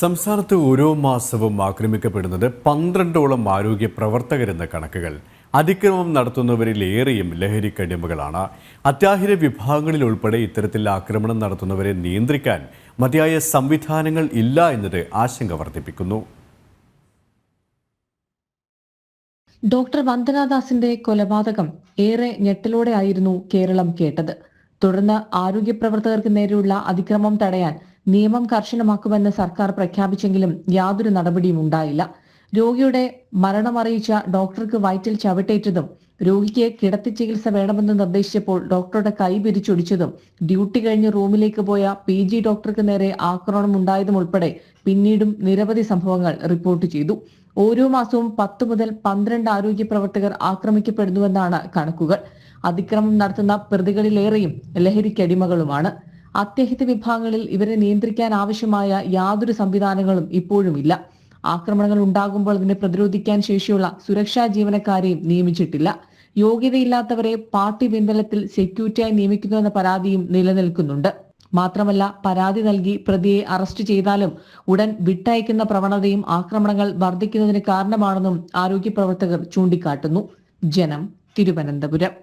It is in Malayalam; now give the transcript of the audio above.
സംസ്ഥാനത്ത് ഓരോ മാസവും ആക്രമിക്കപ്പെടുന്നത് 12ഓളം ആരോഗ്യ പ്രവർത്തകരെന്ന കണക്കുകൾ. അതിക്രമം നടത്തുന്നവരിലേറെയും ലഹരിക്കടിമകളാണ്. അത്യാഹിത വിഭാഗങ്ങളിൽ ഉൾപ്പെടെ ഇത്തരത്തിൽ ആക്രമണം നടത്തുന്നവരെ നിയന്ത്രിക്കാൻ മതിയായ സംവിധാനങ്ങൾ ഇല്ല എന്നത് ആശങ്ക വർദ്ധിപ്പിക്കുന്നു. ഡോക്ടർ വന്ദനാദാസിന്റെ കൊലപാതകം ഏറെ ഞെട്ടലോടെയായിരുന്നു കേരളം കേട്ടത്. തുടർന്ന് ആരോഗ്യ പ്രവർത്തകർക്ക് നേരെയുള്ള അതിക്രമം തടയാൻ നിയമം കർശനമാക്കുമെന്ന് സർക്കാർ പ്രഖ്യാപിച്ചെങ്കിലും യാതൊരു നടപടിയും ഉണ്ടായില്ല. രോഗിയുടെ മരണമറിയിച്ച ഡോക്ടർക്ക് വയറ്റിൽ ചവിട്ടേറ്റതും രോഗിക്ക് കിടത്തി ചികിത്സ വേണമെന്ന് നിർദ്ദേശിച്ചപ്പോൾ ഡോക്ടറുടെ കൈ പിരിച്ചൊടിച്ചതും ഡ്യൂട്ടി കഴിഞ്ഞ് റൂമിലേക്ക് പോയ PG ഡോക്ടർക്ക് നേരെ ആക്രമണം ഉണ്ടായതും ഉൾപ്പെടെ പിന്നീടും നിരവധി സംഭവങ്ങൾ റിപ്പോർട്ട് ചെയ്തു. ഓരോ മാസവും 10 മുതൽ 12 ആരോഗ്യ പ്രവർത്തകർ ആക്രമിക്കപ്പെടുന്നുവെന്നാണ് കണക്കുകൾ. അതിക്രമം നടത്തുന്ന പ്രതികളിലേറെയും ലഹരിക്കടിമകളുമാണ്. അത്യാഹിത വിഭാഗങ്ങളിൽ ഇവരെ നിയന്ത്രിക്കാൻ ആവശ്യമായ യാതൊരു സംവിധാനങ്ങളും ഇപ്പോഴുമില്ല. ആക്രമണങ്ങൾ ഉണ്ടാകുമ്പോൾ അതിനെ പ്രതിരോധിക്കാൻ ശേഷിയുള്ള സുരക്ഷാ ജീവനക്കാരെയും നിയമിച്ചിട്ടില്ല. യോഗ്യതയില്ലാത്തവരെ പാർട്ടി പിൻബലത്തിൽ സെക്യൂരിറ്റിയായി നിയമിക്കുന്നുവെന്ന പരാതിയും നിലനിൽക്കുന്നുണ്ട്. മാത്രമല്ല, പരാതി നൽകി പ്രതിയെ അറസ്റ്റ് ചെയ്താലും ഉടൻ വിട്ടയക്കുന്ന പ്രവണതയും ആക്രമണങ്ങൾ വർദ്ധിക്കുന്നതിന് കാരണമാണെന്നും ആരോഗ്യ പ്രവർത്തകർ ചൂണ്ടിക്കാട്ടുന്നു. ജനം, തിരുവനന്തപുരം.